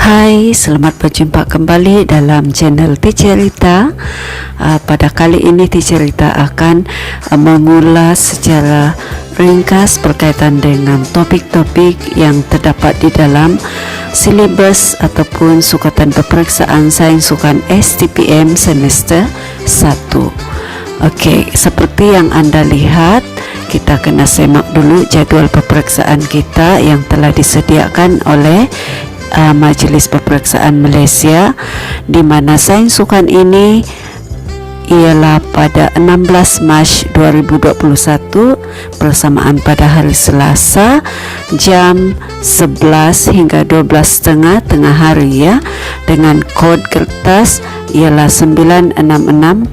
Hai, selamat berjumpa kembali dalam channel Teacher Rita. Pada kali ini Teacher Rita akan mengulas secara ringkas berkaitan dengan topik-topik yang terdapat di dalam silibus ataupun sukatan peperiksaan sains sukan STPM semester 1. Okey, seperti yang anda lihat, kita kena semak dulu jadual peperiksaan kita yang telah disediakan oleh Majlis Peperiksaan Malaysia, di mana sains sukan ini ialah pada 16 Mac 2021 bersamaan pada hari Selasa jam 11 hingga 12.30 tengah hari ya, dengan kod kertas ialah 966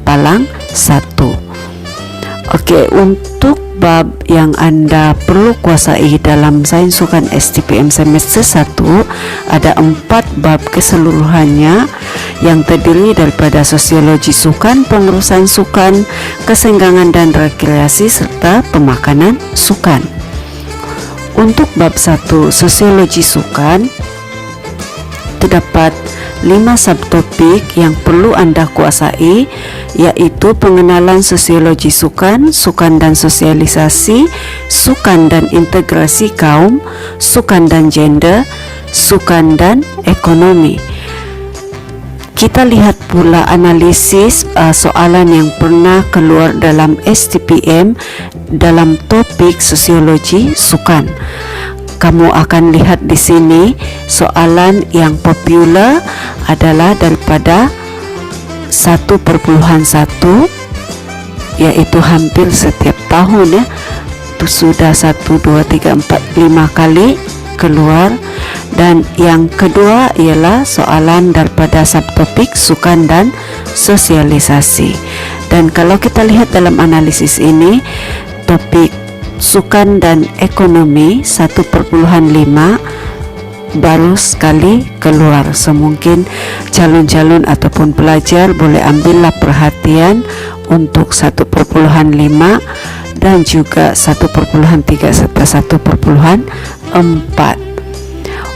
palang 1. Okey, untuk bab yang anda perlu kuasai dalam sains sukan STPM semester 1 ada 4 bab keseluruhannya yang terdiri daripada sosiologi sukan, pengurusan sukan, kesenggangan dan rekreasi serta pemakanan sukan. Untuk bab 1 sosiologi sukan terdapat 5 subtopik yang perlu anda kuasai, yaitu pengenalan sosiologi sukan, sukan dan sosialisasi, sukan dan integrasi kaum, sukan dan gender, sukan dan ekonomi. Kita lihat pula analisis soalan yang pernah keluar dalam STPM dalam topik sosiologi sukan. Kamu akan lihat di sini soalan yang popular adalah daripada 1.1, yaitu hampir setiap tahun ya. Itu sudah 1, 2, 3, 4, 5 kali keluar. Dan yang kedua ialah soalan daripada subtopik sukan dan sosialisasi. Dan kalau kita lihat dalam analisis ini, topik sukan dan ekonomi 1.5 baru sekali keluar. So mungkin calon-calon ataupun pelajar boleh ambillah perhatian untuk 1.5 dan juga 1.3 serta 1.4.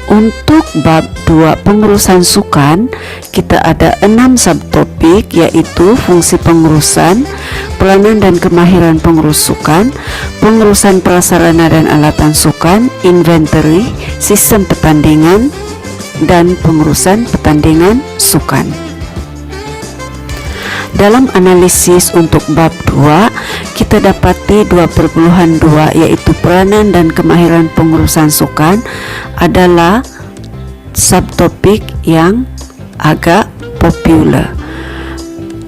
Untuk bab 2 pengurusan sukan, kita ada 6 subtopik, yaitu fungsi pengurusan, peranan dan kemahiran pengurus sukan, pengurusan prasarana dan alatan sukan, inventory, sistem pertandingan dan pengurusan pertandingan sukan. Dalam analisis untuk bab 2, kita dapati 2.2 yaitu peranan dan kemahiran pengurusan sukan adalah subtopik yang agak popular.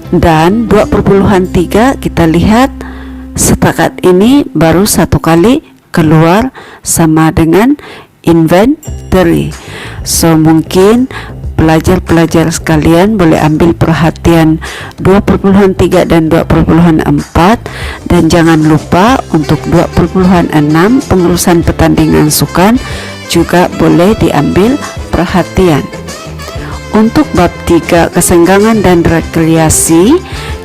Dan 2.3 kita lihat setakat ini baru 1 kali keluar, sama dengan inventory. So mungkin pelajar-pelajar sekalian boleh ambil perhatian 2.3 dan 2.4, dan jangan lupa untuk 2.6 pengurusan pertandingan sukan juga boleh diambil perhatian. Untuk bab 3 kesenggangan dan rekreasi,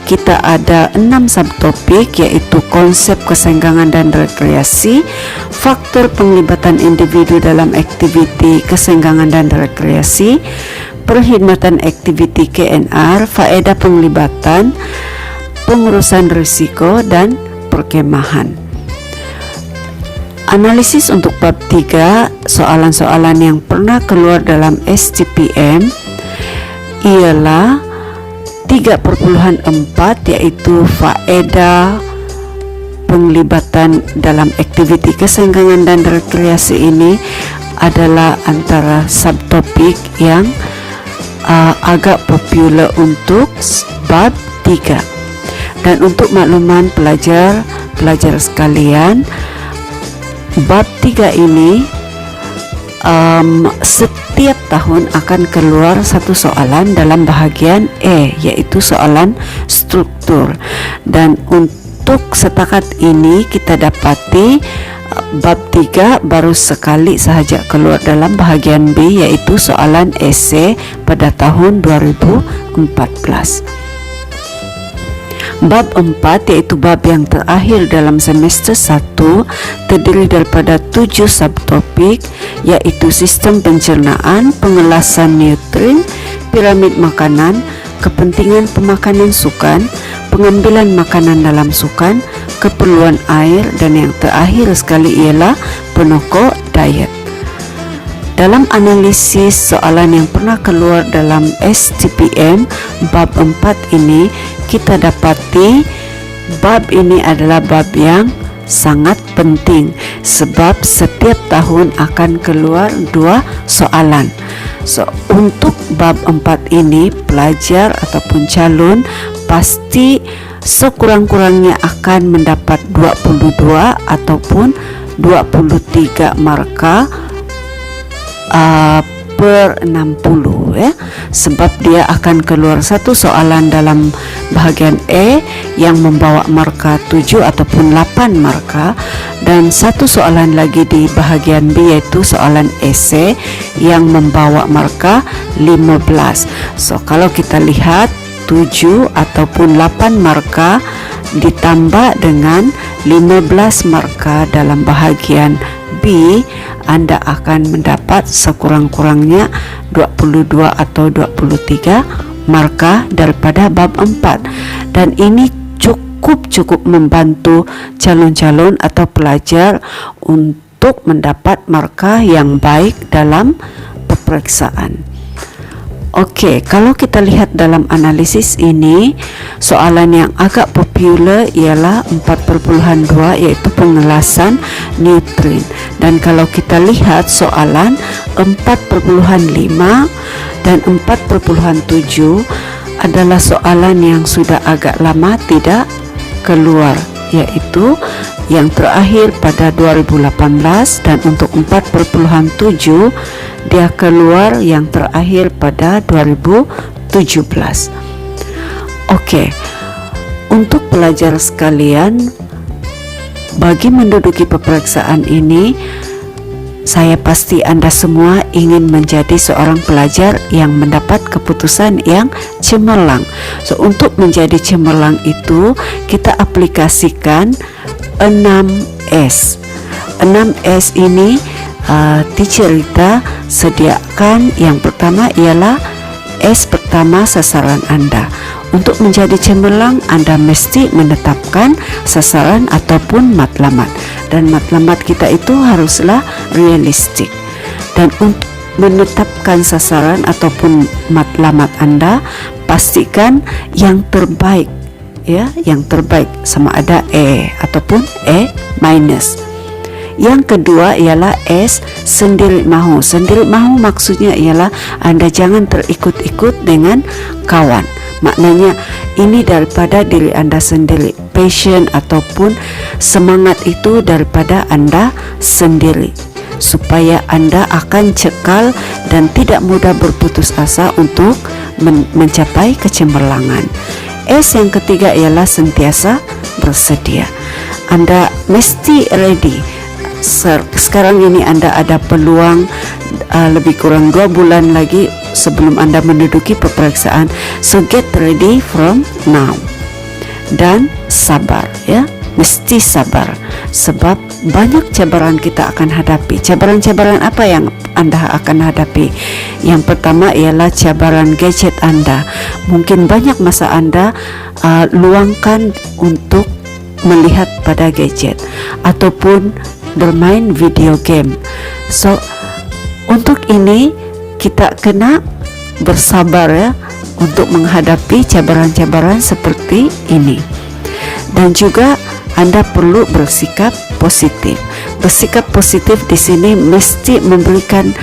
kita ada 6 subtopik, yaitu konsep kesenggangan dan rekreasi, faktor penglibatan individu dalam aktiviti kesenggangan dan rekreasi, perkhidmatan aktiviti KNR, faedah penglibatan, pengurusan risiko dan perkemahan. Analisis untuk bab 3, soalan-soalan yang pernah keluar dalam STPM ialah 3.4, yaitu faedah penglibatan dalam aktiviti kesenggangan dan rekreasi. Ini adalah antara subtopik yang agak popular untuk bab 3. Dan untuk makluman pelajar sekalian, bab 3 ini setiap tahun akan keluar satu soalan dalam bahagian E, yaitu soalan struktur. Dan untuk setakat ini kita dapati bab 3 baru sekali sahaja keluar dalam bahagian B, yaitu soalan esei pada tahun 2014. Bab 4 yaitu bab yang terakhir dalam semester 1 terdiri daripada 7 subtopik, yaitu sistem pencernaan, pengelasan nutrien, piramid makanan, kepentingan pemakanan sukan, pengambilan makanan dalam sukan, keperluan air, dan yang terakhir sekali ialah penokok diet. Dalam analisis soalan yang pernah keluar dalam STPM bab 4 ini, kita dapati bab ini adalah bab yang sangat penting sebab setiap tahun akan keluar 2 soalan. Untuk bab 4 ini, pelajar ataupun calon pasti sekurang-kurangnya akan mendapat 22 ataupun 23 markah per 60 ya, sebab dia akan keluar satu soalan dalam bahagian E yang membawa markah 7 ataupun 8 markah, dan satu soalan lagi di bahagian B yaitu soalan esei yang membawa markah 15. Kalau kita lihat 7 ataupun 8 markah ditambah dengan 15 markah dalam bahagian B, Anda akan mendapat sekurang-kurangnya 22 atau 23 markah daripada bab 4, dan ini cukup membantu calon-calon atau pelajar untuk mendapat markah yang baik dalam peperiksaan. Okey, kalau kita lihat dalam analisis ini, soalan yang agak popular ialah 4.2 iaitu pengelasan nutrien. Dan kalau kita lihat soalan 4.5 dan 4.7 adalah soalan yang sudah agak lama tidak keluar, yaitu yang terakhir pada 2018, dan untuk 4.7 dia keluar yang terakhir pada 2017. Okey, untuk pelajar sekalian, bagi menduduki peperiksaan ini, saya pasti Anda semua ingin menjadi seorang pelajar yang mendapat keputusan yang cemerlang. Untuk menjadi cemerlang itu, kita aplikasikan 6S. 6S ini teacher Rita sediakan. Yang pertama ialah S pertama, sasaran Anda. Untuk menjadi cemerlang, Anda mesti menetapkan sasaran ataupun matlamat, dan matlamat kita itu haruslah realistik. Dan untuk menetapkan sasaran ataupun matlamat Anda, pastikan yang terbaik, ya, yang terbaik, sama ada E ataupun E minus. Yang kedua ialah S sendiri mahu. Sendiri mahu maksudnya ialah Anda jangan terikut-ikut dengan kawan. Maknanya ini daripada diri Anda sendiri. Passion ataupun semangat itu daripada Anda sendiri, supaya Anda akan cekal dan tidak mudah berputus asa untuk mencapai kecemerlangan. S yang ketiga ialah sentiasa bersedia. Anda mesti ready. Sekarang ini Anda ada peluang lebih kurang 2 bulan lagi sebelum Anda menduduki peperiksaan. So get ready from now. Dan sabar, ya, mesti sabar, sebab banyak cabaran kita akan hadapi. Cabaran-cabaran apa yang Anda akan hadapi? Yang pertama ialah cabaran gadget Anda. Mungkin banyak masa Anda luangkan untuk melihat pada gadget ataupun bermain video game. So untuk ini kita kena bersabar, ya, untuk menghadapi cabaran-cabaran seperti ini. Dan juga Anda perlu bersikap positif. Bersikap positif di sini mesti memberikan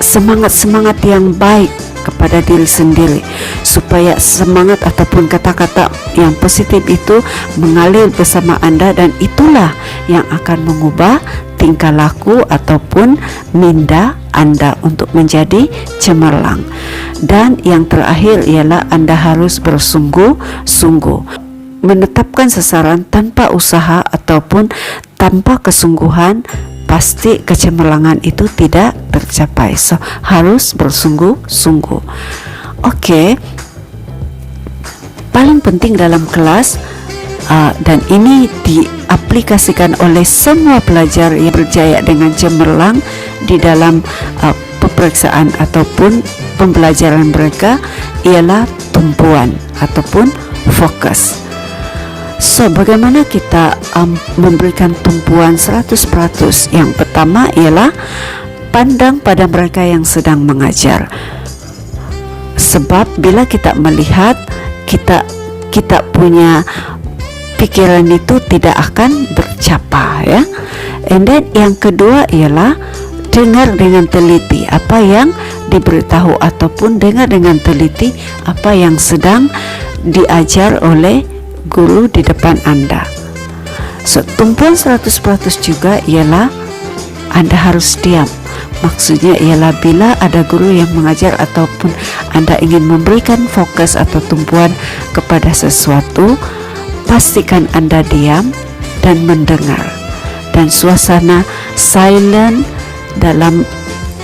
semangat-semangat yang baik kepada diri sendiri, supaya semangat ataupun kata-kata yang positif itu mengalir bersama Anda, dan itulah yang akan mengubah tingkah laku ataupun minda Anda untuk menjadi cemerlang. Dan yang terakhir ialah Anda harus bersungguh-sungguh. Menetapkan sasaran tanpa usaha ataupun tanpa kesungguhan, pasti kecemerlangan itu tidak tercapai. So harus bersungguh-sungguh. Okey, paling penting dalam kelas, dan ini diaplikasikan oleh semua pelajar yang berjaya dengan cemerlang di dalam peperiksaan ataupun pembelajaran mereka, ialah tumpuan ataupun fokus. So, bagaimana kita memberikan tumpuan 100%? Yang pertama ialah pandang pada mereka yang sedang mengajar. Sebab bila kita melihat, kita punya pikiran itu tidak akan bercapa, ya. And then yang kedua ialah dengar dengan teliti apa yang diberitahu, ataupun dengar dengan teliti apa yang sedang diajar oleh guru di depan Anda. So, tumpuan 100% juga ialah Anda harus diam. Maksudnya ialah bila ada guru yang mengajar ataupun Anda ingin memberikan fokus atau tumpuan kepada sesuatu, pastikan Anda diam dan mendengar. Dan suasana silent dalam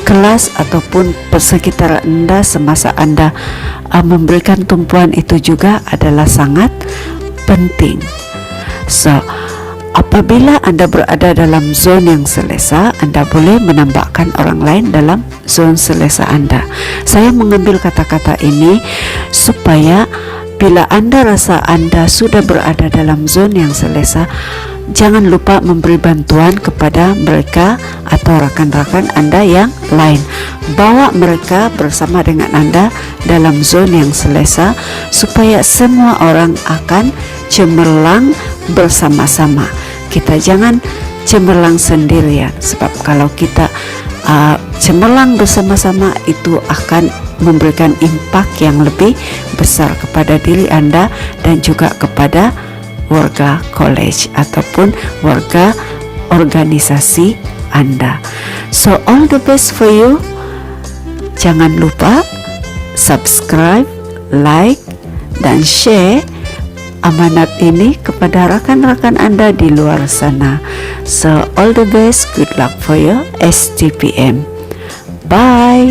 kelas ataupun persekitaran Anda semasa Anda memberikan tumpuan itu juga adalah sangat penting. So, apabila Anda berada dalam zona yang selesa, Anda boleh menambahkan orang lain dalam zona selesa Anda. Saya mengambil kata-kata ini supaya bila Anda rasa Anda sudah berada dalam zona yang selesa, jangan lupa memberi bantuan kepada mereka atau rakan-rakan Anda yang lain. Bawa mereka bersama dengan Anda dalam zona yang selesa supaya semua orang akan cemerlang bersama-sama. Kita jangan cemerlang sendirian, sebab kalau kita cemerlang bersama-sama itu akan memberikan impak yang lebih besar kepada diri Anda dan juga kepada warga college ataupun warga organisasi Anda. So, all the best for you. Jangan lupa subscribe, like, dan share amanat ini kepada rakan-rakan Anda di luar sana. So, all the best, good luck for your STPM. Bye.